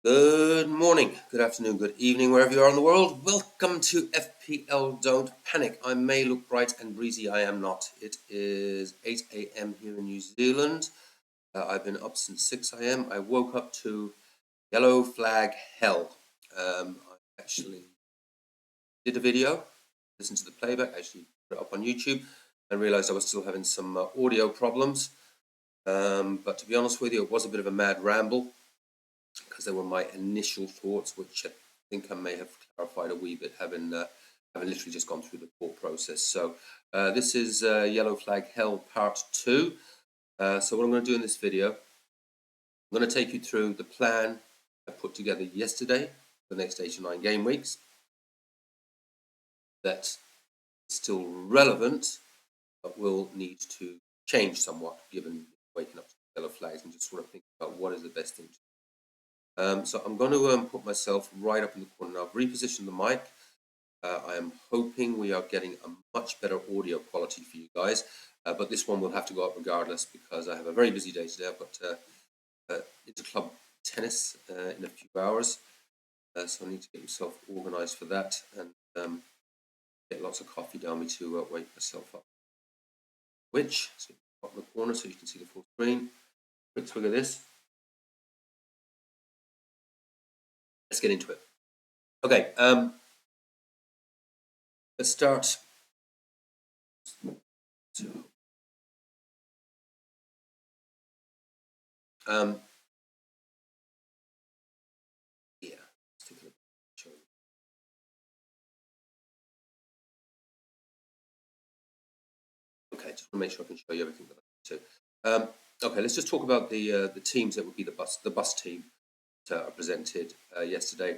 Good morning, good afternoon, good evening, wherever you are in the world. Welcome to FPL Don't Panic. I may look bright and breezy, I am not. It is 8 a.m. here in New Zealand. I've been up since 6 a.m. I woke up to yellow flag hell. I actually did a video, listened to the playback, actually put it up on YouTube, and realized I was still having some audio problems. But to be honest with you, it was a bit of a mad ramble, because they were my initial thoughts, which I think I may have clarified a wee bit, having literally just gone through the thought process. So this is Yellow Flag Hell Part 2. So what I'm going to do in this video, I'm going to take you through the plan I put together yesterday for the next 8 or 9 game weeks. That's still relevant, but will need to change somewhat given waking up to yellow flags and just sort of think about what is the best thing to do. So I'm going to put myself right up in the corner. Now I've repositioned the mic. I am hoping we are getting a much better audio quality for you guys, but this one will have to go up regardless because I have a very busy day today. I've got inter-club tennis in a few hours, so I need to get myself organised for that and get lots of coffee down me to wake myself up. Which, so up in the corner so you can see the full screen. Quick swig of this. Let's get into it. Okay, let's start. So, yeah, okay, just want to make sure I can show you everything that I need to. Okay, let's just talk about the teams that would be the bus team that are presented yesterday,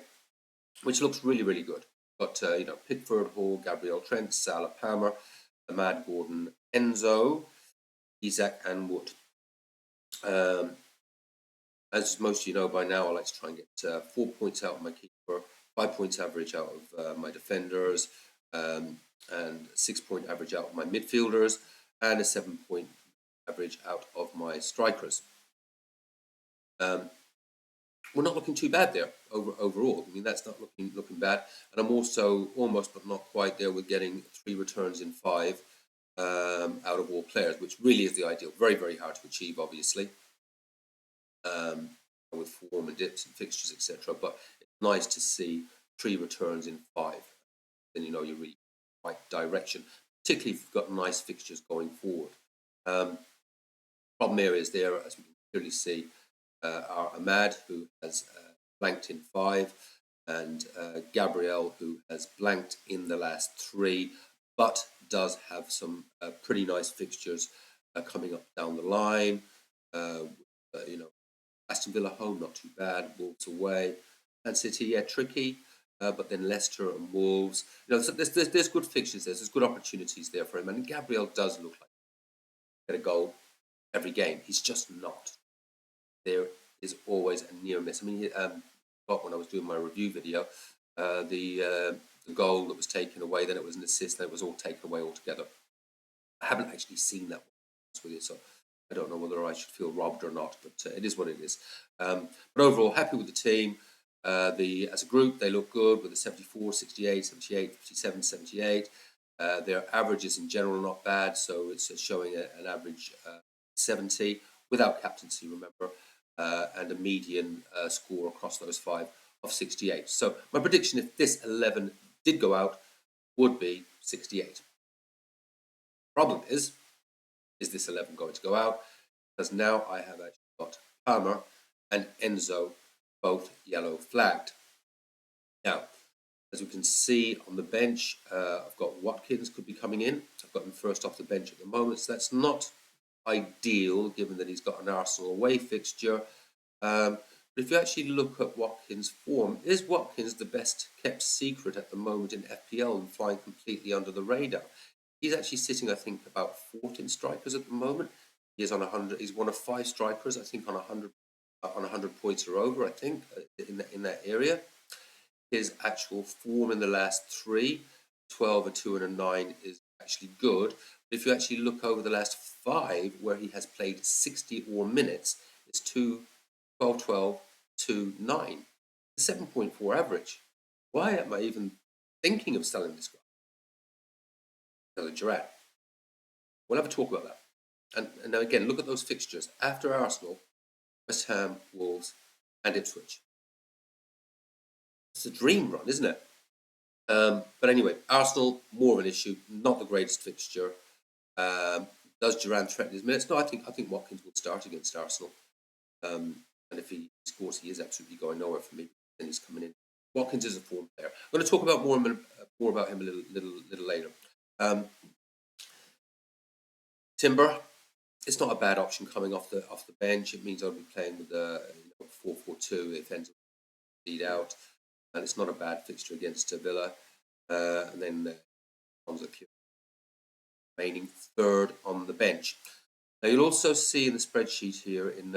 which looks really good. Got Pickford, Hall, Gabriel, Trent, Salah, Palmer, Ahmad, Gordon, Enzo, Isaac, and Wood. As most of you know by now, I like to try and get 4 points out of my keeper, 5 points average out of my defenders, and 6 point average out of my midfielders, and a 7 point average out of my strikers. We're not looking too bad there overall. I mean, that's not looking bad. And I'm also almost but not quite there with getting 3 returns in 5 out of all players, which really is the ideal. Very hard to achieve, obviously, with form and dips and fixtures, etc. But it's nice to see 3 returns in 5. Then you know you're really right direction, particularly if you've got nice fixtures going forward. Problem areas there, as we can clearly see, are Ahmad, who has blanked in 5, and Gabriel, who has blanked in the last 3, but does have some pretty nice fixtures coming up down the line. Aston Villa home, not too bad. Wolves away. Man City, yeah, tricky. But then Leicester and Wolves. So there's good fixtures there. There's good opportunities there for him. And Gabriel does look like he get a goal every game. He's just not. There is always a near miss. I mean, when I was doing my review video, the goal that was taken away, then it was an assist, then it was all taken away altogether. I haven't actually seen that one with you, so I don't know whether I should feel robbed or not, but it is what it is. But overall, happy with the team. As a group, they look good with a 74, 68, 78, 57, 78. Their averages in general not bad, so it's showing an average 70 without captaincy, remember, and a median score across those 5 of 68. So my prediction, if this 11 did go out, would be 68. Problem is this 11 going to go out? Because now I have actually got Palmer and Enzo both yellow flagged. Now, as we can see on the bench, I've got Watkins could be coming in. I've got him first off the bench at the moment, so that's not ideal given that he's got an Arsenal away fixture. But if you actually look at Watkins' form, is Watkins the best kept secret at the moment in FPL and flying completely under the radar? He's actually sitting, I think, about 14 strikers at the moment. He is on 100. He's one of 5 strikers, I think, on 100 points or over. I think in that area. His actual form in the last 3, 12, a 2, and a 9 is actually good. But if you actually look over the last 5, where he has played 60 or minutes, it's 2, 12, 12, 2, 9. 7.4 average. Why am I even thinking of selling this guy? Another Girard. We'll have a talk about that. And now again, look at those fixtures. After Arsenal, West Ham, Wolves, and Ipswich. It's a dream run, isn't it? But anyway, Arsenal, more of an issue. Not the greatest fixture. Does Duran threaten his minutes? No, I think Watkins will start against Arsenal. And if he scores, he is absolutely going nowhere for me. Then he's coming in. Watkins is a form player. I'm going to talk about more about him a little later. Timber, it's not a bad option coming off the bench. It means I'll be playing with a 4-4-2 if ends up lead out, and it's not a bad fixture against Villa. And then comes remaining third on the bench. Now you'll also see in the spreadsheet here in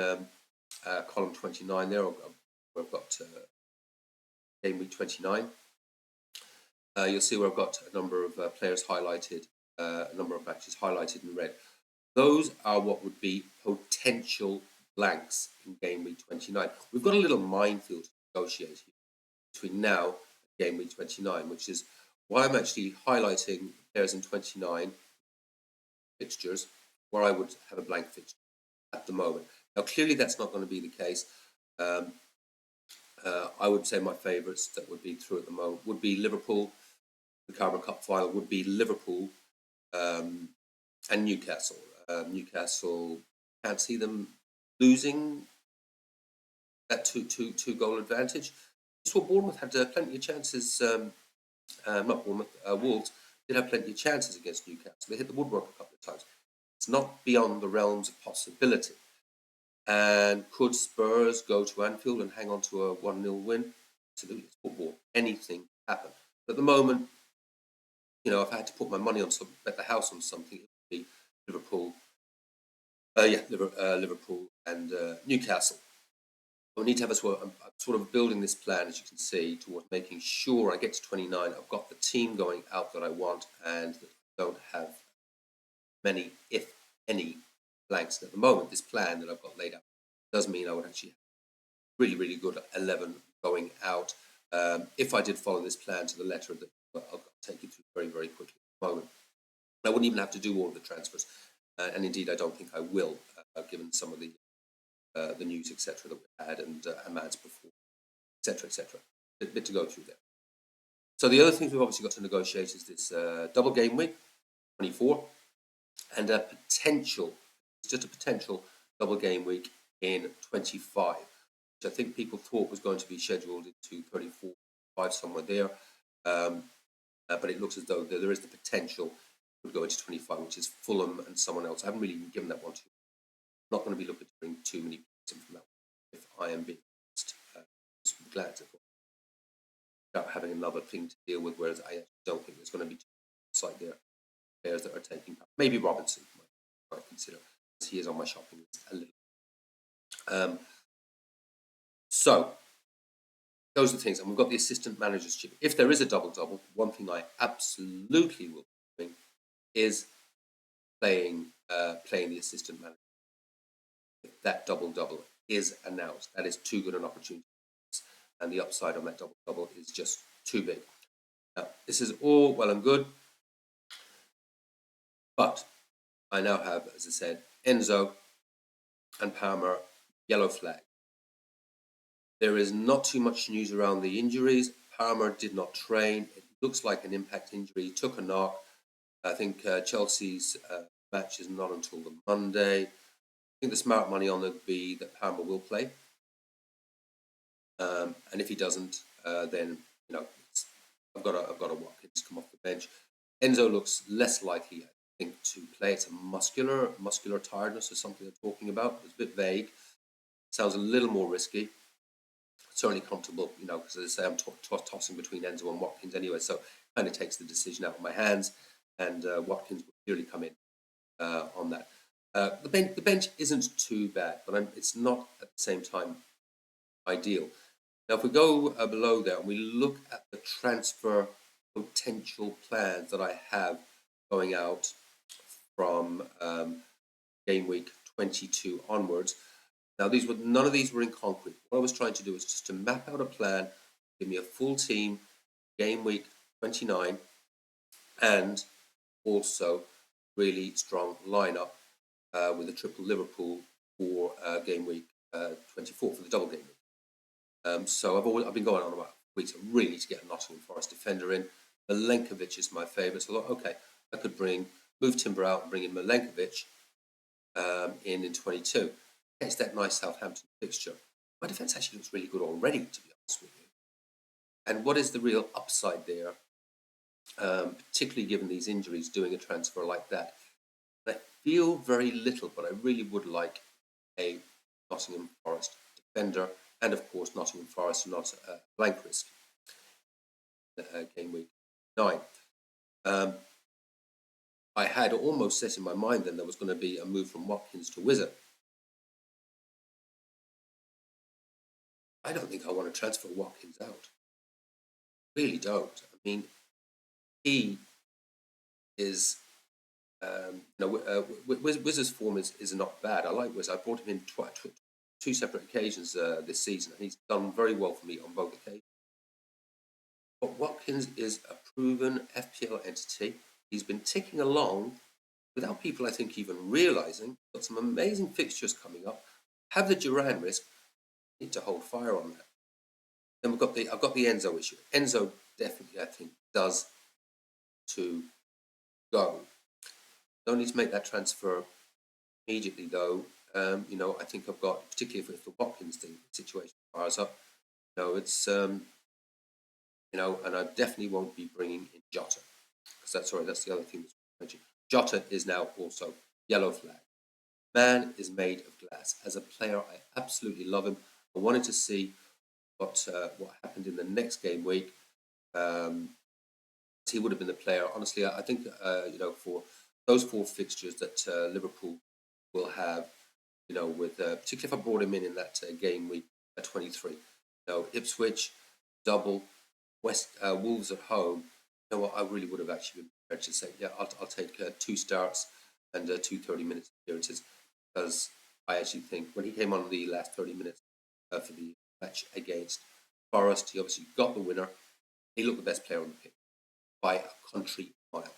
column 29 there, I've got game week 29. You'll see where I've got a number of players highlighted, a number of matches highlighted in red. Those are what would be potential blanks in game week 29. We've got a little minefield to negotiate here between now and game week 29, which is why I'm actually highlighting players in 29 fixtures where I would have a blank fixture at the moment. Now, clearly that's not going to be the case. I would say my favourites that would be through at the moment would be Liverpool. The Carabao Cup final would be Liverpool and Newcastle. Newcastle, can't see them losing that two goal advantage. That's what Bournemouth had plenty of chances. Not Bournemouth, Wolves did have plenty of chances against Newcastle. They hit the woodwork a couple of times. It's not beyond the realms of possibility. And could Spurs go to Anfield and hang on to a 1-0 win? Absolutely, it's football. Anything happen. But at the moment, if I had to put my money on something, bet the house on something, it would be Liverpool. Liverpool and Newcastle. I need to have I'm sort of building this plan, as you can see, towards making sure I get to 29. I've got the team going out that I want, and that I don't have many, if any, blanks. And at the moment, this plan that I've got laid out does mean I would actually have really, really good 11 going out. If I did follow this plan to the letter, that I'll take you through very, very quickly at the moment. I wouldn't even have to do all of the transfers, and indeed, I don't think I will, given some of the news, etc., that we had, and Ahmad's performance, etc. A bit to go through there. So the other things we've obviously got to negotiate is this double game week, 24, and a potential double game week in 25, which I think people thought was going to be scheduled into 34, 5, somewhere there. But it looks as though there is the potential to go into 25, which is Fulham and someone else. I haven't really given that one to you. I'm not going to be looking to bring too many points from that one, if I am being honest. Just glad to without having another thing to deal with, whereas I don't think there's going to be two outside there players that are taking part. Maybe Robinson might consider, because he is on my shopping list a little. So those are the things, and we've got the assistant manager's chip. If there is a double-double, one thing I absolutely will be doing is playing the assistant manager. If that double-double is announced, that is too good an opportunity, and the upside on that double-double is just too big. Now, this is all well and good, but I now have, as I said, Enzo and Palmer yellow flag. There is not too much news around the injuries. Palmer did not train. It looks like an impact injury. He took a knock. I think Chelsea's match is not until the Monday. I think the smart money on it would be that Palmer will play. And if he doesn't, then I've got a Watkins come off the bench. Enzo looks less likely, I think, to play. It's a muscular tiredness or something they're talking about. It's a bit vague. Sounds a little more risky. Certainly comfortable, because as I say, I'm tossing between Enzo and Watkins anyway, so it kind of takes the decision out of my hands, and Watkins will clearly come in on that. The bench isn't too bad, but it's not at the same time ideal. Now, if we go below there and we look at the transfer potential plans that I have going out from game week 22 onwards, Now, none of these were in concrete. What I was trying to do was just to map out a plan, give me a full team, game week 29, and also really strong lineup with a triple Liverpool for game week 24 for the double game week. So I've been going on about weeks. I really need to get a Nottingham Forest defender in. Milenkovic is my favourite. So I thought, okay, I could move Timber out and bring in Milenkovic in 22. It's that nice Southampton fixture. My defence actually looks really good already, to be honest with you. And what is the real upside there, particularly given these injuries, doing a transfer like that? I feel very little, but I really would like a Nottingham Forest defender, and of course Nottingham Forest not blank risk game week 9. I had almost set in my mind then there was going to be a move from Watkins to Wizard. I don't think I want to transfer Watkins out. Really don't. I mean, he is, Wizard's form is not bad. I like Wizard. I brought him in two separate occasions this season, and he's done very well for me on both occasions. But Watkins is a proven FPL entity. He's been ticking along without people, I think, even realising. Got some amazing fixtures coming up. Have the Duran risk. Need to hold fire on that. Then I've got the Enzo issue. Enzo definitely, I think, does to go. Don't need to make that transfer immediately, though. I think I've got, particularly if the Watkins situation fires up, it's and I definitely won't be bringing in Jota, because that's the other thing that's mentioned. Jota is now also yellow flag. Man is made of glass. As a player, I absolutely love him. I wanted to see what happened in the next game week. He would have been the player. Honestly, I think for those 4 fixtures that Liverpool will have, with particularly if I brought him in that game week 23, Ipswich double, Wolves at home. You know what? I really would have actually been prepared to say, yeah, I'll take 2 starts and 2 30-minute appearances, because I actually think when he came on the last 30 minutes for the match against Forest, he obviously got the winner. He looked the best player on the pitch by a country mile.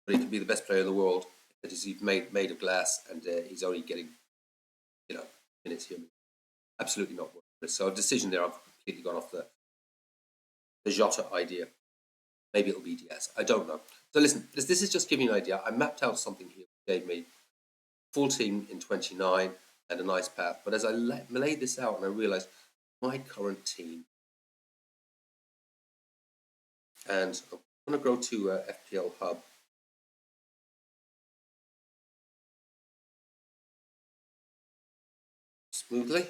But he could be the best player in the world, but he's made of glass, and he's only getting minutes here. Absolutely not worth it. So a decision there. I've completely gone off the Jota idea. Maybe it'll be Diaz. I don't know. So listen, this is just giving you an idea. I mapped out something here that gave me full team in 29 and a nice path. But as I laid this out, and I realised my current team, and I'm going to go to FPL Hub. Smoothly.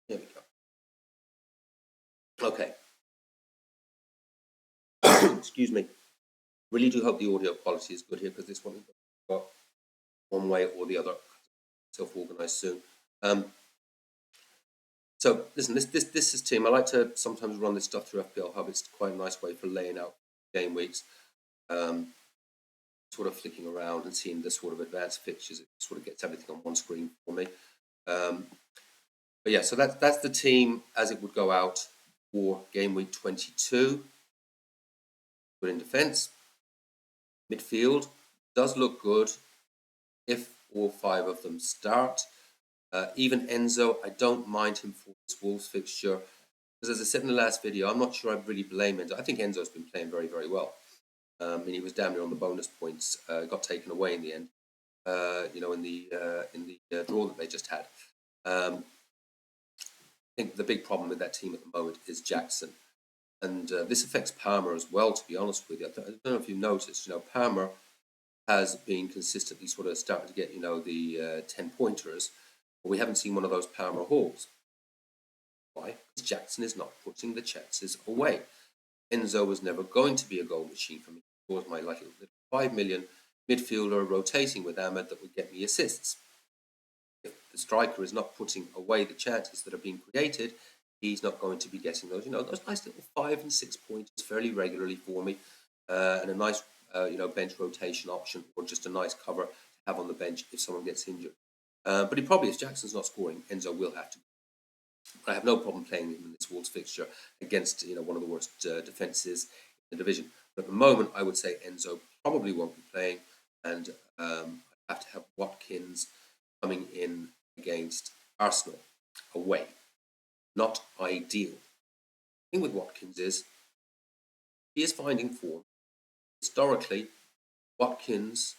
There we go. Okay. Excuse me. Really do hope the audio quality is good here, because this one is got one way or the other. Self-organised soon. So listen, this is team. I like to sometimes run this stuff through FPL Hub. It's quite a nice way for laying out game weeks, sort of flicking around and seeing the sort of advanced fixtures. It sort of gets everything on one screen for me. But yeah, so that's the team as it would go out for game week 22. Good in defence. Midfield does look good if all 5 of them start. Even Enzo, I don't mind him for this Wolves fixture, because as I said in the last video, I'm not sure I really blame Enzo. I think Enzo's been playing very, very well. And he was damn near on the bonus points. Got taken away in the end. In the draw that they just had. I think the big problem with that team at the moment is Jackson, and this affects Palmer as well. To be honest with you, I don't know if you've noticed. Palmer has been consistently sort of starting to get the 10-pointers. But we haven't seen one of those Palmer hauls. Why? Because Jackson is not putting the chances away. Enzo was never going to be a goal machine for me. He was my little 5 million midfielder rotating with Ahmed that would get me assists. if the striker is not putting away the chances that are being created, he's not going to be getting those, those nice little 5 and 6 pointers fairly regularly for me, and a nice, bench rotation option, or just a nice cover to have on the bench if someone gets injured. But he probably, if Jackson's not scoring, Enzo will have to. I have no problem playing him in this Wolves fixture against one of the worst defences in the division. But at the moment, I would say Enzo probably won't be playing, and I have to have Watkins coming in against Arsenal away. Not ideal. The thing with Watkins is he is finding form. Historically, Watkins,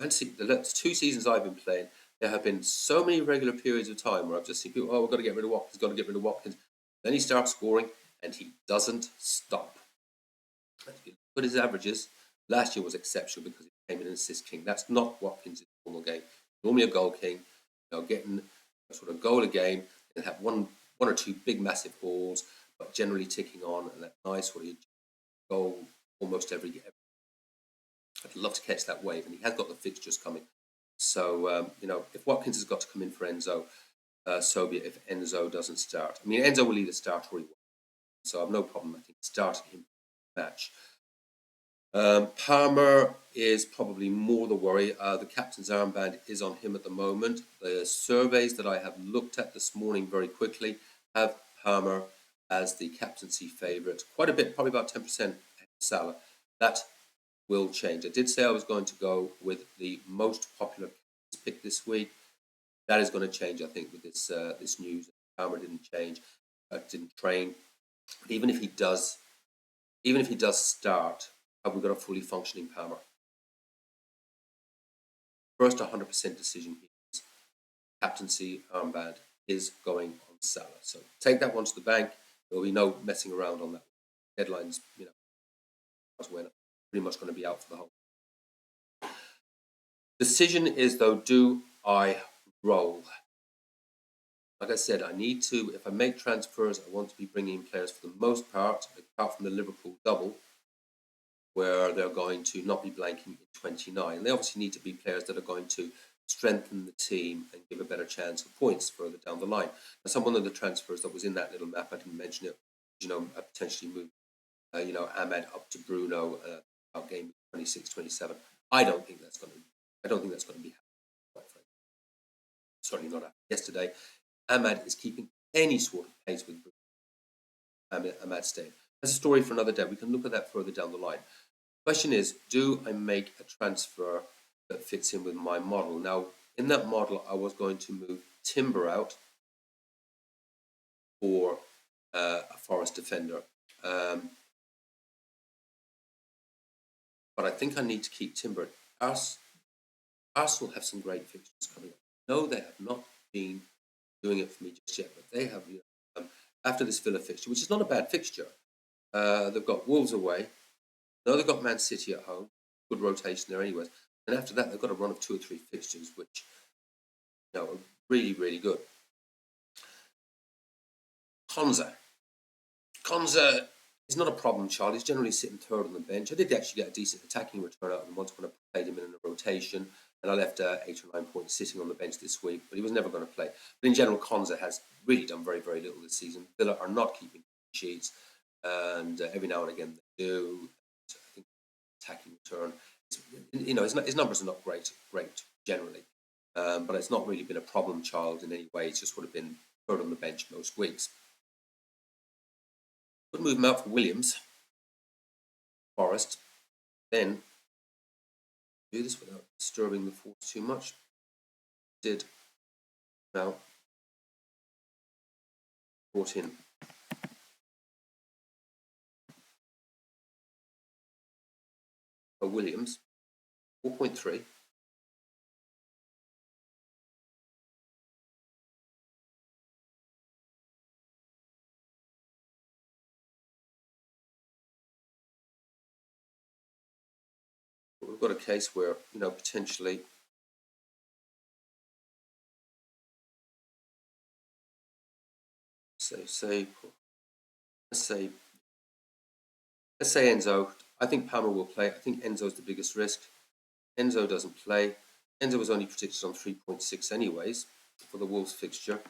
and see, the 2 seasons I've been playing, there have been so many regular periods of time where I've just seen people, we've got to get rid of Watkins, got to get rid of Watkins. Then he starts scoring and he doesn't stop. If you look at his averages, last year was exceptional because he came in an assist king. That's not Watkins' normal game. Normally a goal king, getting a sort of goal a game and have one or two big massive hauls, but generally ticking on and that nice sort of goal almost every game. I'd love to catch that wave, and he has got the fixtures coming. So, if Watkins has got to come in for Enzo, so be it if Enzo doesn't start. I mean, Enzo will either start or he won't. So I have no problem, I think, starting him match. Palmer is probably more the worry. The captain's armband is on him at the moment. The surveys that I have looked at this morning very quickly have Palmer as the captaincy favourite. Quite a bit, probably about 10% Salah. That will change. I did say I was going to go with the most popular pick this week. That is going to change, I think, with this news. Palmer didn't change, didn't train. But even if he does start, have we got a fully functioning Palmer? First 100% decision here is captaincy armband is going on Salah. So take that one to the bank. There will be no messing around on that. Headlines, when pretty much going to be out for the whole. Decision is, though, do I roll? Like I said, I need to, if I make transfers, I want to be bringing in players for the most part, apart from the Liverpool double, where they're going to not be blanking in 29. They obviously need to be players that are going to strengthen the team and give a better chance of points further down the line. Now, one of the transfers that was in that little map, I didn't mention it, I potentially moved, Ahmed up to Bruno, out game 26, 27. I don't think that's going to be happening. Certainly not yesterday. Ahmad is keeping any sort of pace with Ahmad staying. That's a story for another day. We can look at that further down the line. The question is, do I make a transfer that fits in with my model? Now, in that model, I was going to move Timber out for a Forest defender. But I think I need to keep Timber. Arsenal have some great fixtures coming up. No, they have not been doing it for me just yet, but they have, after this Villa fixture, which is not a bad fixture. They've got Wolves away. No, they've got Man City at home. Good rotation there, anyways. And after that, they've got a run of 2 or 3 fixtures, which are really, really good. Konza is not a problem child. He's generally sitting third on the bench. I did actually get a decent attacking return out of him once when I played him in a rotation, and I left 8 or 9 points sitting on the bench this week, but he was never going to play. But in general, Konza has really done very, very little this season. Villa are not keeping sheets, and every now and again they do. I think attacking return, his numbers are not great generally, but it's not really been a problem child in any way. It's just would have been third on the bench most weeks. Could move him out for Williams, Forest, then do this without disturbing the force too much. Did now brought in a Williams, 4.3. But we've got a case where potentially let's say Enzo. I think Palmer will play. I think Enzo's the biggest risk. Enzo doesn't play. Enzo was only predicted on 3.6 anyways for the Wolves fixture.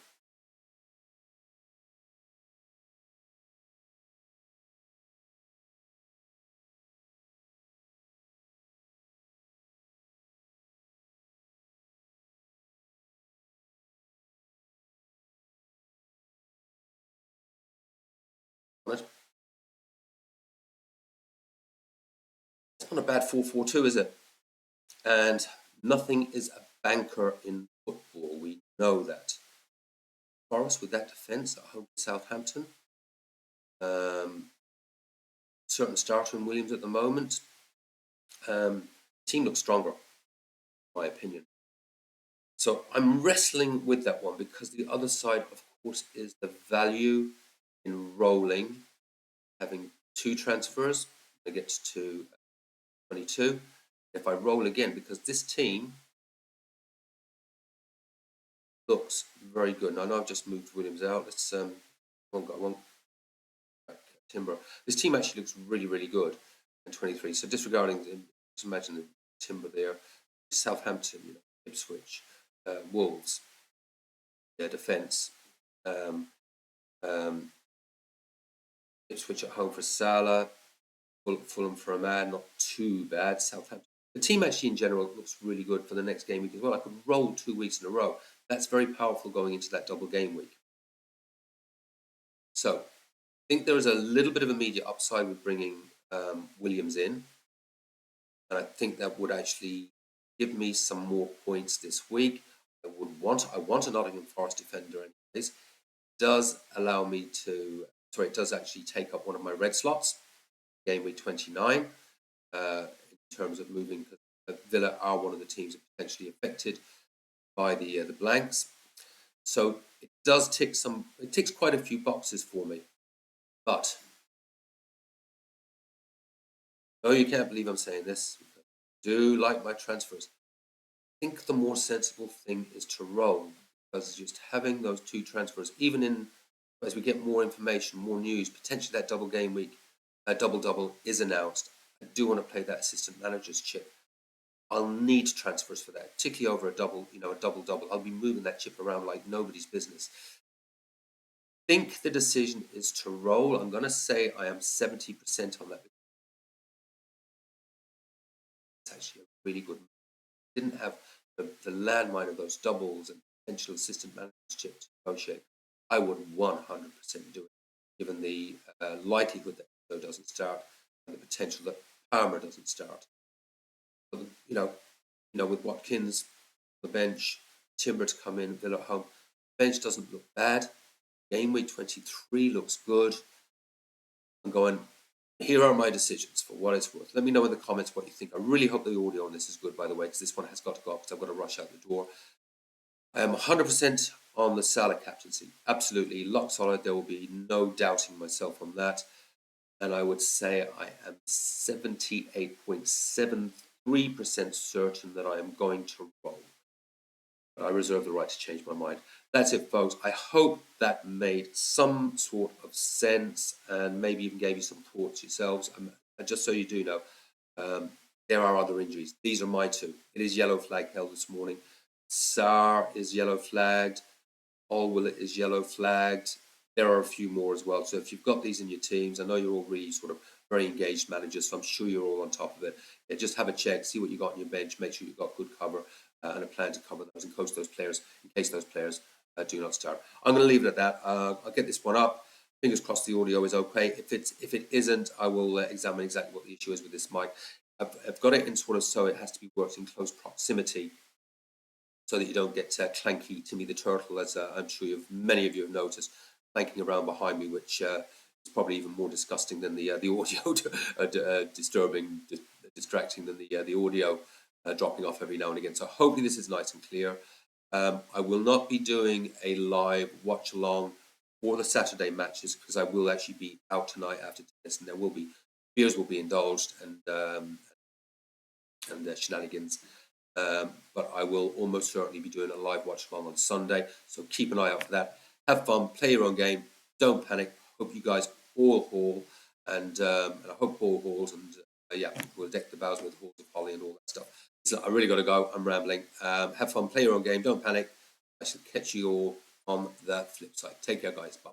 It's not a bad 4-4-2, is it? And nothing is a banker in football. We know that. Forest with that defence at home to Southampton. Certain starter in Williams at the moment. Team looks stronger, in my opinion. So I'm wrestling with that one because the other side, of course, is the value in rolling, having 2 transfers. I get to 22. If I roll again, because this team looks very good. Now, I know I've just moved Williams out. Let's one Timber. This team actually looks really, really good in 23. So disregarding, just imagine the Timber there, Southampton, Ipswich, Wolves, their defence, um, um, Ipswich at home for Salah, Fulham for Ahmad, not too bad. Southampton. The team actually in general looks really good for the next game week as well. I could roll 2 weeks in a row. That's very powerful going into that double game week. So I think there is a little bit of immediate upside with bringing Williams in. And I think that would actually give me some more points this week. I want a Nottingham Forest defender anyways. It does allow me to, it does actually take up one of my red slots, game week 29, in terms of moving. Villa are one of the teams potentially affected by the blanks. So it does it ticks quite a few boxes for me. But, no, you can't believe I'm saying this. I do like my transfers. I think the more sensible thing is to roll, because just having those 2 transfers, even in as we get more information, more news, potentially that double game week, double is announced. I do want to play that assistant manager's chip. I'll need transfers for that, particularly over a double. I'll be moving that chip around like nobody's business. I think the decision is to roll. I'm going to say I am 70% on that. It's actually a really good. Didn't have the landmine of those doubles and potential assistant manager's chip to negotiate. I would 100% do it, given the likelihood that Joe doesn't start and the potential that Palmer doesn't start. But, with Watkins on the bench, Timber to come in, Villa at home, the bench doesn't look bad. Game week 23 looks good. I'm going, here are my decisions for what it's worth. Let me know in the comments what you think. I really hope the audio on this is good, by the way, because this one has got to go up because I've got to rush out the door. I am 100% on the Salah captaincy. Absolutely. Lock solid. There will be no doubting myself on that. And I would say I am 78.73% certain that I am going to roll. But I reserve the right to change my mind. That's it, folks. I hope that made some sort of sense and maybe even gave you some thoughts yourselves. Just so you do know, there are other injuries. These are my 2. It is yellow flag held this morning. Sarr is yellow flagged. Alwell is yellow flagged. There are a few more as well. So if you've got these in your teams, I know you're all really sort of very engaged managers, so I'm sure you're all on top of it. Yeah, just have a check, see what you got on your bench, make sure you've got good cover and a plan to cover those and coach those players in case those players do not start. I'm going to leave it at that. I'll get this one up. Fingers crossed the audio is okay. If it isn't, I will examine exactly what the issue is with this mic. I've got it in sort of so it has to be worked in close proximity, so that you don't get clanky Timmy the Turtle, as I'm sure many of you have noticed, clanking around behind me, which is probably even more disgusting than the audio distracting than the audio dropping off every now and again. So hopefully this is nice and clear. I will not be doing a live watch along for the Saturday matches because I will actually be out tonight after tennis, and there will be beers will be indulged and shenanigans. But I will almost certainly be doing a live watch along on Sunday, so keep an eye out for that. Have fun, play your own game, don't panic. Hope you guys all haul, and I hope Paul hauls, and we'll deck the bows with halls of holly and all that stuff. So I really got to go. I'm rambling. Have fun, play your own game, don't panic. I shall catch you all on the flip side. Take care, guys. Bye.